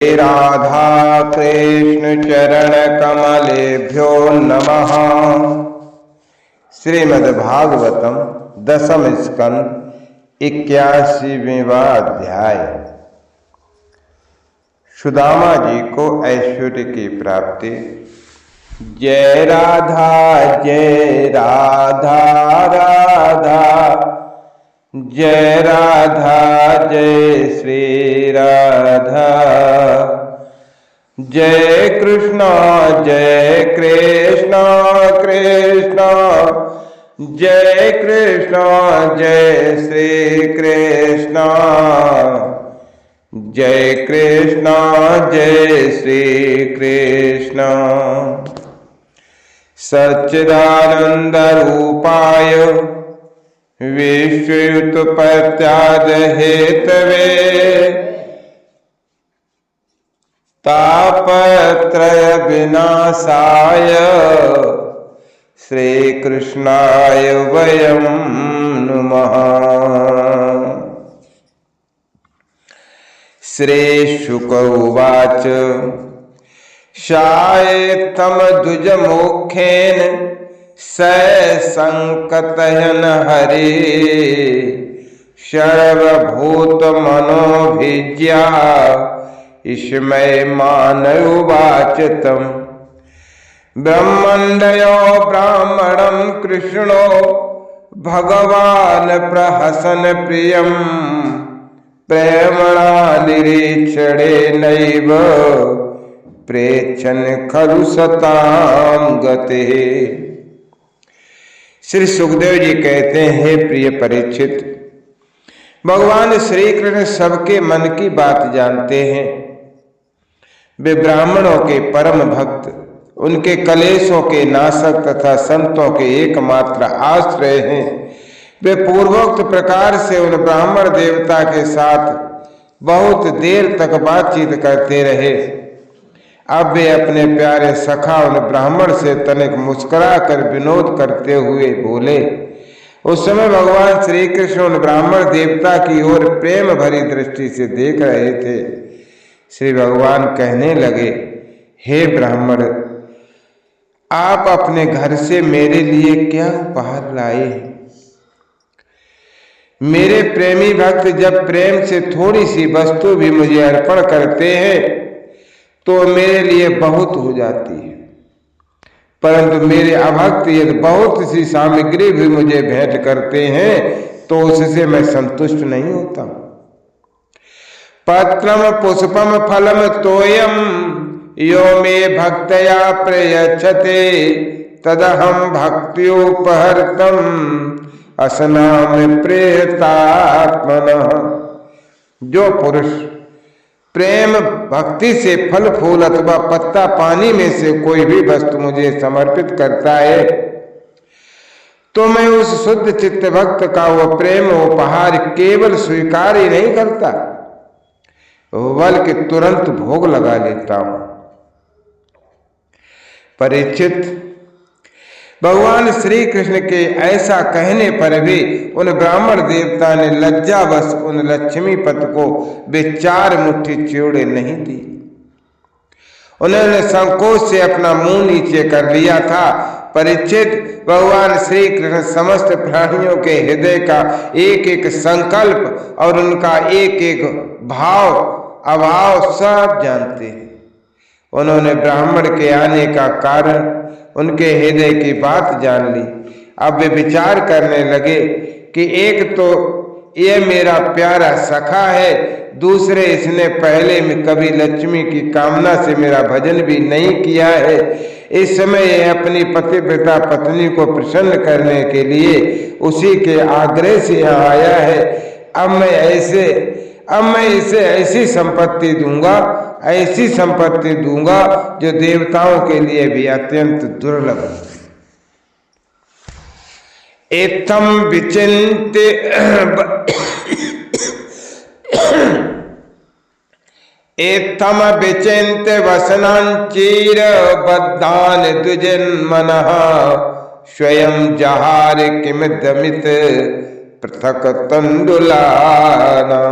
राधा कृष्ण चरण कमलेभ्यो नमः। श्रीमद्भागवतम दशम स्कंद 81वां अध्याय। सुदामा जी को ऐश्वर्य की प्राप्ति। जय राधा राधा जय राधा जय श्री राधा। जय कृष्ण कृष्ण जय कृष्ण जय श्री कृष्ण। जय कृष्ण जय श्री कृष्ण। सच्चिदानंद रूपाय विश्वयुत्पत्त्याद हेतवे तापत्रय विनाशाय श्री कृष्णाय वयं नुमः। श्री शुक उवाच शायेत्थं द्विजमुखेन स संकतयन हरे सर्वभूत मनोभिज्या इसमय मानयुवाच तम। ब्रह्मण्डयो ब्राह्मणं कृष्णो भगवान प्रहसन प्रियं प्रेमणा निरीक्षणे नैव प्रेक्षन खलु सतां गते। श्री सुखदेव जी कहते हैं, हे प्रिय परीक्षित, भगवान श्री कृष्ण सबके मन की बात जानते हैं। वे ब्राह्मणों के परम भक्त, उनके कलेशों के नाशक तथा संतों के एकमात्र आश्रय हैं। वे पूर्वोक्त प्रकार से उन ब्राह्मण देवता के साथ बहुत देर तक बातचीत करते रहे। अब वे अपने प्यारे सखा उन ब्राह्मण से तनिक मुस्कुरा कर विनोद करते हुए बोले। उस समय भगवान श्री कृष्ण उन ब्राह्मण देवता की ओर प्रेम भरी दृष्टि से देख रहे थे। श्री भगवान कहने लगे, हे ब्राह्मण, आप अपने घर से मेरे लिए क्या उपहार लाए हैं? मेरे प्रेमी भक्त जब प्रेम से थोड़ी सी वस्तु भी मुझे अर्पण करते हैं तो मेरे लिए बहुत हो जाती है, परंतु मेरे अभक्त यदि बहुत सी सामग्री भी मुझे भेंट करते हैं तो उससे मैं संतुष्ट नहीं होता। पत्रम पुष्पम फलम तोयम यो मे भक्तया प्रयच्छते तदहम भक्त्योपहर्तम असनाम प्रेतात्मनः। जो पुरुष प्रेम भक्ति से फल फूल अथवा पत्ता पानी में से कोई भी वस्तु मुझे समर्पित करता है तो मैं उस शुद्ध चित्त भक्त का वो प्रेम उपहार केवल स्वीकार ही नहीं करता बल्कि तुरंत भोग लगा लेता हूं। परीक्षित, भगवान श्री कृष्ण के ऐसा कहने पर भी उन ब्राह्मण देवता ने लज्जावश उन लक्ष्मीपति को वे 4 मुट्ठी चिड़े नहीं दी। उन्होंने संकोच से अपना मुंह नीचे कर लिया था। परीक्षित, भगवान श्री कृष्ण समस्त प्राणियों के हृदय का एक एक संकल्प और उनका एक एक भाव अभाव सब जानते हैं। उन्होंने ब्राह्मण के आने का कारण, उनके हृदय की बात जान ली। अब वे विचार करने लगे कि एक तो ये मेरा प्यारा सखा है, दूसरे इसने पहले में कभी लक्ष्मी की कामना से मेरा भजन भी नहीं किया है। इस समय यह अपनी पतिव्रता पत्नी को प्रसन्न करने के लिए उसी के आग्रह से यहाँ आया है। अब मैं इसे ऐसी संपत्ति दूंगा जो देवताओं के लिए भी अत्यंत दुर्लभ है। एतम विचिन्त्य वसनांचीर बद्धान द्विजन्मनः स्वयं जहार किमिदमित पृथक तंडुलाना।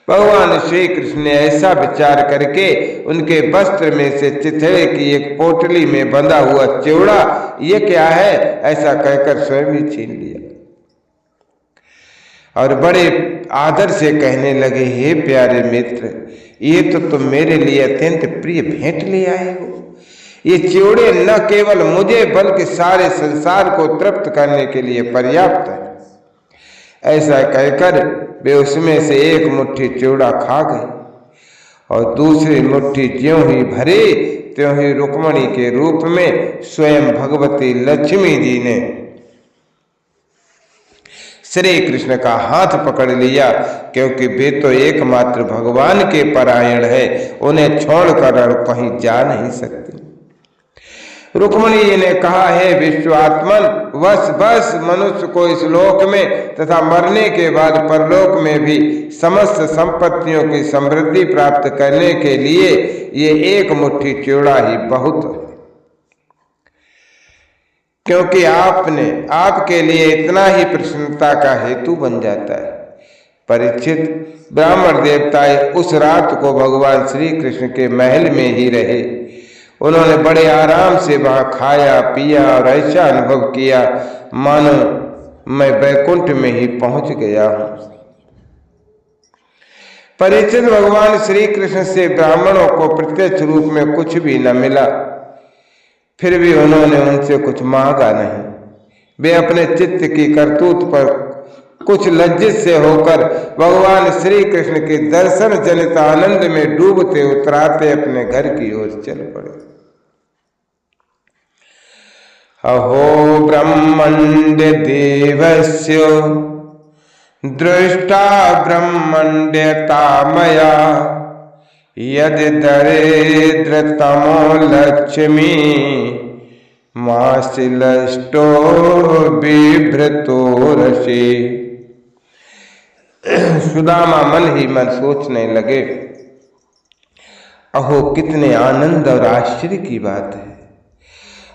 भगवान श्री कृष्ण ने ऐसा विचार करके उनके वस्त्र में से चिथड़े की एक पोटली में बंधा हुआ चिवड़ा, ये क्या है, ऐसा कहकर स्वयं ही छीन लिया और बड़े आदर से कहने लगे, हे प्यारे मित्र, ये तो तुम मेरे लिए अत्यंत प्रिय भेंट ले आए हो। ये चिवड़े न केवल मुझे बल्कि सारे संसार को तृप्त करने के लिए पर्याप्त है। ऐसा कहकर वे उसमें से एक मुट्ठी चिवड़ा खा गए और दूसरी मुट्ठी ज्यों ही भरे त्यों ही रुक्मणी के रूप में स्वयं भगवती लक्ष्मी जी ने श्री कृष्ण का हाथ पकड़ लिया, क्योंकि वे तो एकमात्र भगवान के परायण है, उन्हें छोड़कर और कहीं जा नहीं सकती। रुक्मणी जी ने कहा, है विश्वात्मन, बस मनुष्य को इस लोक में तथा मरने के बाद परलोक में भी समस्त संपत्तियों की समृद्धि प्राप्त करने के लिए ये एक मुट्ठी चिवड़ा ही बहुत है, क्योंकि आपके लिए इतना ही प्रसन्नता का हेतु बन जाता है। परीक्षित, ब्राह्मण देवताएं उस रात को भगवान श्री कृष्ण के महल में ही रहे। उन्होंने बड़े आराम से वहां खाया पिया और ऐसा अनुभव किया मानो मैं वैकुंठ में ही पहुंच गया हूं। परीक्षित, भगवान श्री कृष्ण से ब्राह्मणों को प्रत्यक्ष रूप में कुछ भी न मिला, फिर भी उन्होंने उनसे कुछ मांगा नहीं। वे अपने चित्त की करतूत पर कुछ लज्जित से होकर भगवान श्री कृष्ण के दर्शन जनित आनंद में डूबते उतराते अपने घर की ओर चल पड़े। अहो ब्रह्मण्य देवस्य दृष्टा ब्रह्मण्यता मया यदि दरिद्रतमो लक्ष्मी मासिलष्टो बिभ्रतो रसि। सुदामा मन ही मन सोचने लगे, अहो कितने आनंद और आश्चर्य की बात है।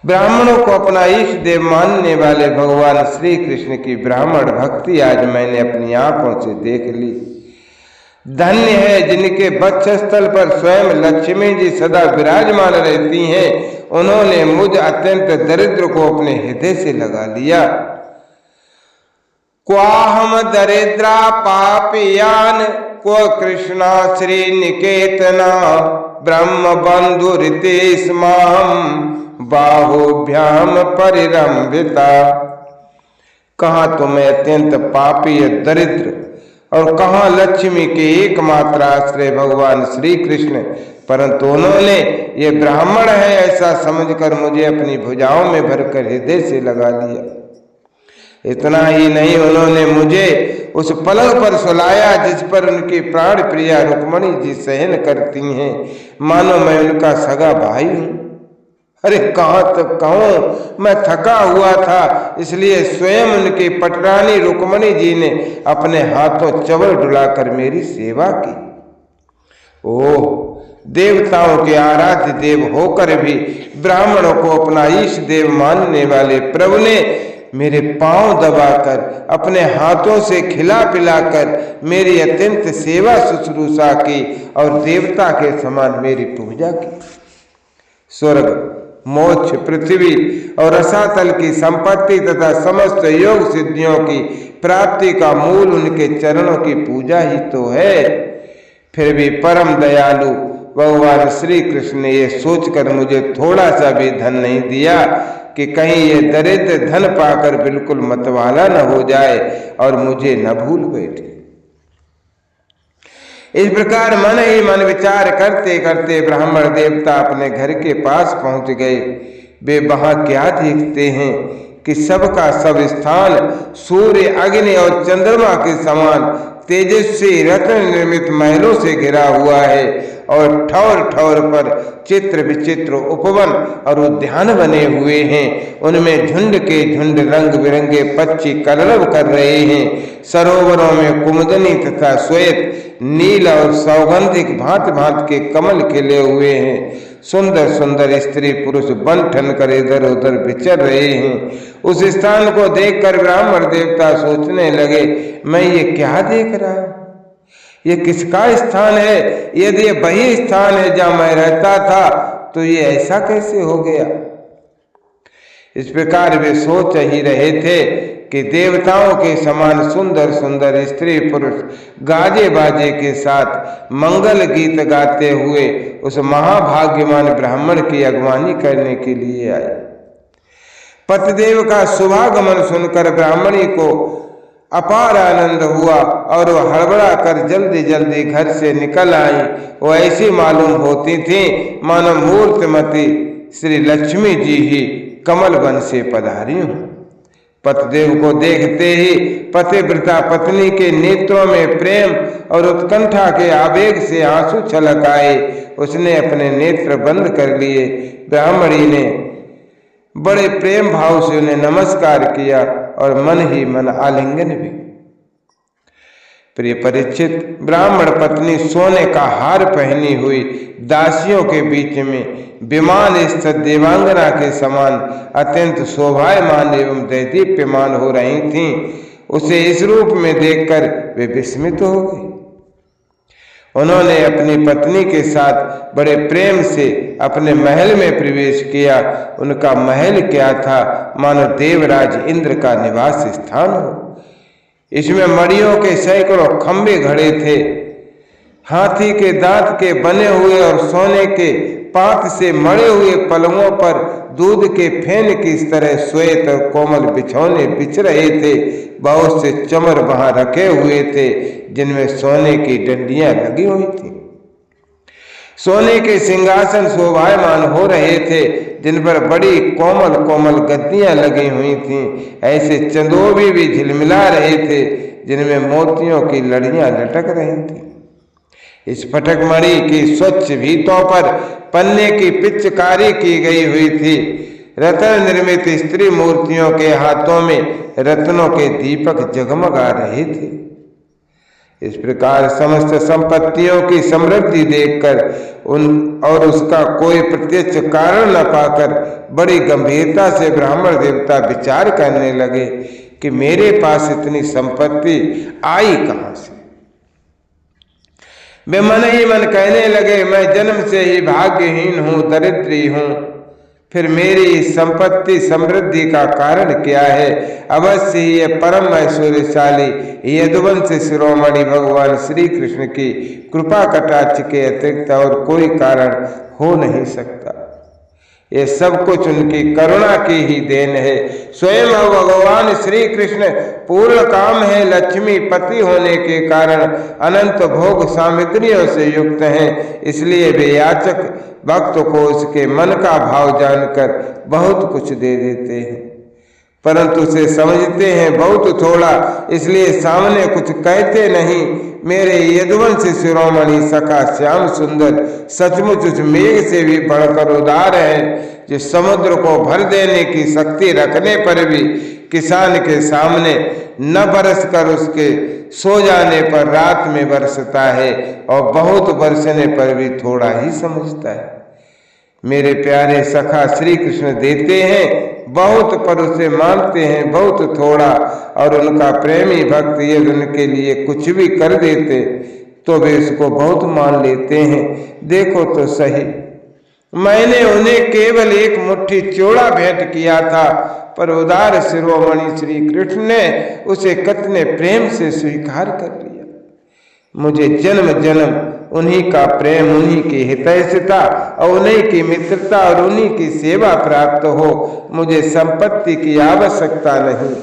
ब्राह्मणों को अपना ईष्ट देव मानने वाले भगवान श्री कृष्ण की ब्राह्मण भक्ति आज मैंने अपनी आंखों से देख ली। धन्य है जिनके वक्षस्थल पर स्वयं लक्ष्मी जी सदा विराजमान रहती हैं। उन्होंने मुझ अत्यंत दरिद्र को अपने हृदय से लगा लिया। क्वाहम दरिद्रा पापियान क्व कृष्णा श्री निकेतना ब्रह्म बंधु रितेस्माहम बाहुभ्याम परिरंभिता। कहाँ तो मैं अत्यंत पापी दरिद्र और कहाँ लक्ष्मी के एकमात्र आश्रय भगवान श्री कृष्ण, परंतु उन्होंने ये ब्राह्मण है ऐसा समझकर मुझे अपनी भुजाओं में भरकर हृदय से लगा लिया। इतना ही नहीं, उन्होंने मुझे उस पलंग पर सुलाया जिस पर उनकी प्राण प्रिया रुक्मणी जी शयन करती हैं, मानो मैं उनका सगा भाई हूं। अरे कहाँ तक कहूं, मैं थका हुआ था, इसलिए स्वयं उनकी पटरानी रुक्मणी जी ने अपने हाथों चवल डुलाकर मेरी सेवा की। ओह, देवताओं के आराध्य देव होकर भी ब्राह्मणों को अपना ईश देव मानने वाले प्रभु ने मेरे पांव दबाकर अपने हाथों से खिला पिलाकर मेरी अत्यंत सेवा शुश्रूषा की और देवता के समान मेरी पूजा की। स्वर्ग, मोक्ष, पृथ्वी और रसातल की संपत्ति तथा समस्त योग सिद्धियों की प्राप्ति का मूल उनके चरणों की पूजा ही तो है। फिर भी परम दयालु भगवान श्री कृष्ण ने ये सोचकर मुझे थोड़ा सा भी धन नहीं दिया कि कहीं ये दरिद्र धन पाकर बिल्कुल मतवाला न हो जाए और मुझे न भूल बैठे। इस प्रकार मन ही मन विचार करते करते ब्राह्मण देवता अपने घर के पास पहुंच गए। वे वहां क्या देखते हैं कि सबका सब स्थान सूर्य, अग्नि और चंद्रमा के समान तेजस्वी रत्न निर्मित महलों से घिरा हुआ है और ठौर ठौर पर चित्र विचित्र उपवन और उद्यान बने हुए हैं। उनमें झुंड के झुंड रंग बिरंगे पक्षी कलरव कर रहे हैं। सरोवरों में कुमुदनी तथा श्वेत, नील और सौगंधिक भांत भांत के कमल खिले हुए हैं। सुंदर सुंदर स्त्री पुरुष बन ठन कर इधर उधर विचर रहे हैं। उस स्थान को देखकर ब्राह्मण देवता सोचने लगे, मैं ये क्या देख रहा हूं? ये किसका स्थान है? यदि ये वही स्थान है जहां मैं रहता था तो ये ऐसा कैसे हो गया? इस प्रकार वे सोच ही रहे थे कि देवताओं के समान सुंदर सुंदर स्त्री पुरुष गाजे बाजे के साथ मंगल गीत गाते हुए उस महाभाग्यवान ब्राह्मण की अगवानी करने के लिए आए। पतिदेव का शुभागमन सुनकर ब्राह्मणी को अपार आनंद हुआ और वह हड़बड़ा कर जल्दी जल्दी घर से निकल आई। वो ऐसी मालूम होती थी मानो मूर्तिमती श्री लक्ष्मी जी ही कमल वन से पधारी हूं। पतिदेव को देखते ही पतिव्रता पत्नी के नेत्रों में प्रेम और उत्कंठा के आवेग से आंसू छलक आए। उसने अपने नेत्र बंद कर लिए। ब्राह्मणी ने बड़े प्रेम भाव से उन्हें नमस्कार किया और मन ही मन आलिंगन भी। प्रिय परीक्षित, ब्राह्मण पत्नी सोने का हार पहनी हुई दासियों के बीच में विमान स्थित देवांगना के समान अत्यंत शोभायमान एवं दैदीप्यमान हो रही थीं। उसे इस रूप में देखकर वे विस्मित हो गए। उन्होंने अपनी पत्नी के साथ बड़े प्रेम से अपने महल में प्रवेश किया। उनका महल क्या था, मानो देवराज इंद्र का निवास स्थान हो। इसमें मड़ियों के सैकड़ों खंभे खड़े थे। हाथी के दांत के बने हुए और सोने के पात से मड़े हुए पलंगों पर दूध के फेन की तरह श्वेत और कोमल बिछौने बिछ रहे थे। बहुत से चमर वहां रखे हुए थे जिनमें सोने की डंडियां लगी हुई थी। सोने के सिंहासन शोभायमान हो रहे थे जिन पर बड़ी कोमल कोमल गद्दियां लगी हुई थीं। ऐसे चंदोबी भी झिलमिला रहे थे जिनमें मोतियों की लड़ियां लटक रही थीं। इस फटक मणि की स्वच्छ भीतों पर पन्ने की पिचकारी की गई हुई थी। रत्न निर्मित स्त्री मूर्तियों के हाथों में रत्नों के दीपक जगमगा रहे थे। इस प्रकार समस्त संपत्तियों की समृद्धि देखकर और उसका कोई प्रत्यक्ष कारण न पाकर बड़ी गंभीरता से ब्राह्मण देवता विचार करने लगे कि मेरे पास इतनी संपत्ति आई कहां से। वे मन ही मन कहने लगे, मैं जन्म से ही भाग्यहीन हूं, दरिद्री हूं, फिर मेरी संपत्ति समृद्धि का कारण क्या है? अवश्य ही ये परम ऐश्वर्यशाली यदुवंश शिरोमणि भगवान श्री कृष्ण की कृपा कटाक्ष के अतिरिक्त और कोई कारण हो नहीं सकता। ये सब कुछ उनकी करुणा की ही देन है। स्वयं भगवान श्री कृष्ण पूर्ण काम है लक्ष्मी पति होने के कारण अनंत भोग सामग्रियों से युक्त हैं। इसलिए वे याचक भक्त को उसके मन का भाव जानकर बहुत कुछ दे देते हैं, परंतु उसे समझते हैं बहुत थोड़ा, इसलिए सामने कुछ कहते नहीं। मेरे यदुवंश शिरोमणि सखा श्याम सुंदर सचमुच उस मेघ से भी बढ़कर उदार है जो समुद्र को भर देने की शक्ति रखने पर भी किसान के सामने न बरस कर उसके सो जाने पर रात में बरसता है और बहुत बरसने पर भी थोड़ा ही समझता है। मेरे प्यारे सखा श्री कृष्ण देते हैं बहुत, पर उसे मानते हैं बहुत थोड़ा, और उनका प्रेमी भक्त यदि उनके लिए कुछ भी कर देते तो वे इसको बहुत मान लेते हैं। देखो तो सही, मैंने उन्हें केवल एक मुट्ठी चोड़ा भेंट किया था, पर उदार शिरोमणि श्री कृष्ण ने उसे कितने प्रेम से स्वीकार कर लिया। मुझे जन्म जन्म उन्हीं का प्रेम, उन्हीं की हितैषिता और उन्हीं की मित्रता और उन्हीं की सेवा प्राप्त हो। मुझे संपत्ति की आवश्यकता नहीं,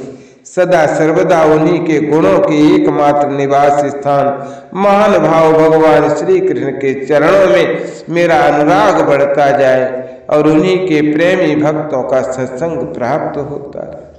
सदा सर्वदा उन्हीं के गुणों की एकमात्र निवास स्थान महान भाव भगवान श्री कृष्ण के चरणों में मेरा अनुराग बढ़ता जाए और उन्हीं के प्रेमी भक्तों का सत्संग प्राप्त होता है।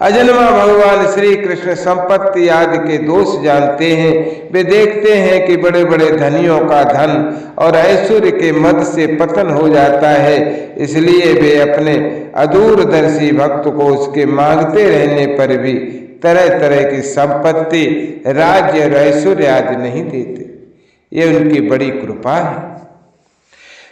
अजन्मा भगवान श्री कृष्ण संपत्ति आदि के दोष जानते हैं। वे देखते हैं कि बड़े बड़े धनियों का धन और ऐश्वर्य के मद से पतन हो जाता है, इसलिए वे अपने अदूरदर्शी भक्त को उसके मांगते रहने पर भी तरह तरह की संपत्ति, राज्य और ऐश्वर्य आदि नहीं देते। ये उनकी बड़ी कृपा है।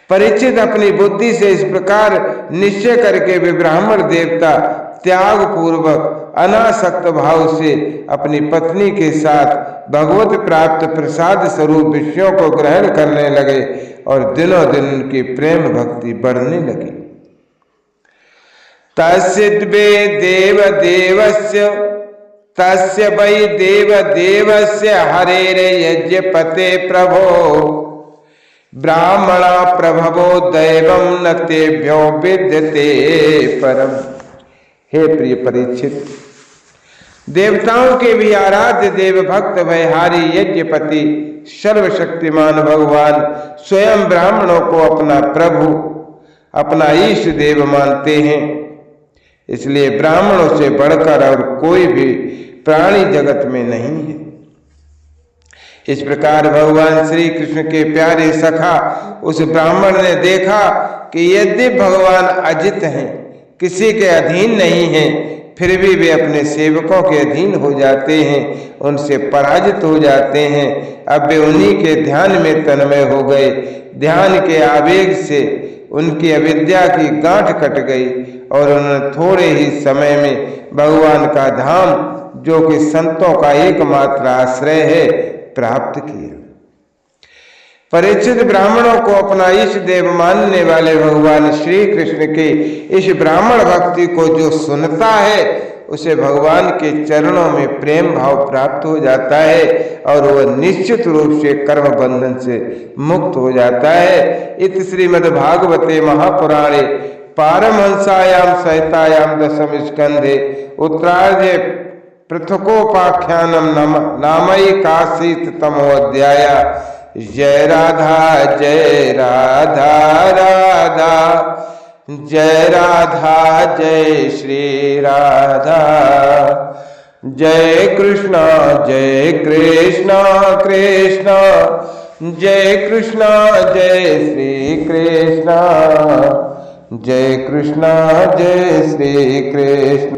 परीक्षित अपनी बुद्धि से इस प्रकार निश्चय करके वे ब्राह्मण देवता त्याग पूर्वक अनासक्त भाव से अपनी पत्नी के साथ भगवत प्राप्त प्रसाद स्वरूप विषयों को ग्रहण करने लगे और दिनों दिन उनकी प्रेम भक्ति बढ़ने लगी। तस्य देव देवस्य तस्य वै देव देवस्य हरेर यज्ञपते प्रभो ब्राह्मणा प्रभवो दैवं न तेभ्यो विद्यते परम। हे प्रिय परीक्षित, देवताओं के भी आराध्य देव भक्त वैहारी यज्ञपति सर्वशक्तिमान भगवान स्वयं ब्राह्मणों को अपना प्रभु अपना ईश देव मानते हैं। इसलिए ब्राह्मणों से बढ़कर और कोई भी प्राणी जगत में नहीं है। इस प्रकार भगवान श्री कृष्ण के प्यारे सखा उस ब्राह्मण ने देखा कि यदि भगवान अजित हैं, किसी के अधीन नहीं हैं, फिर भी वे अपने सेवकों के अधीन हो जाते हैं, उनसे पराजित हो जाते हैं। अब वे उन्हीं के ध्यान में तन्मय हो गए। ध्यान के आवेग से उनकी अविद्या की गांठ कट गई और उन्होंने थोड़े ही समय में भगवान का धाम, जो कि संतों का एकमात्र आश्रय है, प्राप्त किया। परीक्षित ब्राह्मणों को अपना ईश देव मानने वाले भगवान श्री कृष्ण के इस ब्राह्मण भक्ति को जो सुनता है, उसे भगवान के चरणों में प्रेम भाव प्राप्त हो जाता है और वह निश्चित रूप से कर्म बंधन से मुक्त हो जाता है। इत श्रीमद्भागवते महापुराणे पारमहंसायां संहितायां दशम स्कंधे उत्तरार्धे पृथकोपाख्यानम नामैकाशीतमोऽध्याय। जय राधा जय राधा राधा जय राधा जय श्री राधा। जय कृष्ण कृष्ण जय कृष्ण जय श्री कृष्ण जय कृष्ण जय श्री कृष्ण।